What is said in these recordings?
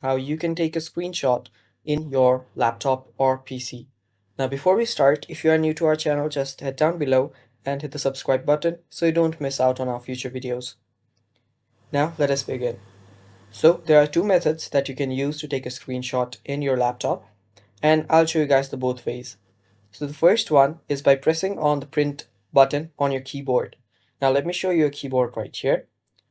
how you can take a screenshot in your laptop or PC. Now before we start, if you are new to our channel, just head down below and hit the subscribe button so you don't miss out on our future videos. Now let us begin. So there are two methods that you can use to take a screenshot in your laptop, and I'll show you guys the both ways. So the first one is by pressing on the print button on your keyboard. Now let me show you a keyboard right here.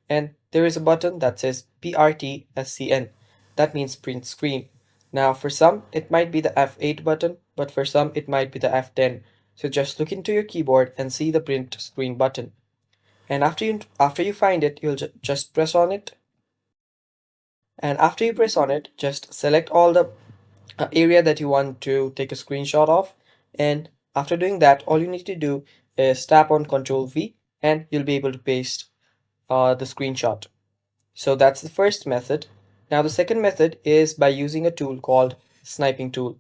And there is a button that says PRTSCN. That means print screen. Now for some it might be the F8 button, but for some it might be the F10. So just look into your keyboard and see the print screen button. And after you find it, you'll just press on it. And after you press on it, just select all the area that you want to take a screenshot of. And after doing that, all you need to do is tap on Ctrl V and you'll be able to paste the screenshot. So that's the first method. Now the second method is by using a tool called Sniping tool.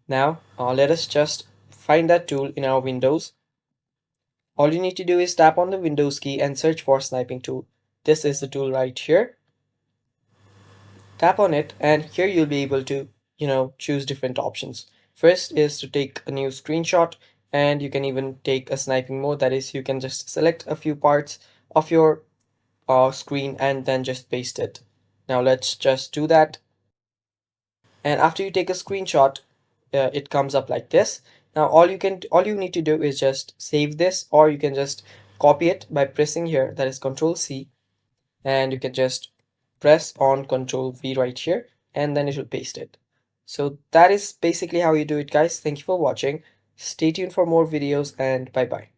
Now let us just find that tool in our Windows. All you need to do is tap on the Windows key and search for Sniping tool. This is the tool right here. Tap on it and here you'll be able to choose different options. First is to take a new screenshot, and you can even take a sniping mode. That is, you can just select a few parts of your screen and then just paste it. Now let's just do that. And after you take a screenshot, it comes up like this. Now all you need to do is just save this, or you can just copy it by pressing here, that is Ctrl C, and you can just press on Ctrl V right here, and then it will paste it. So that is basically how you do it, guys. Thank you for watching. Stay tuned for more videos, and bye bye.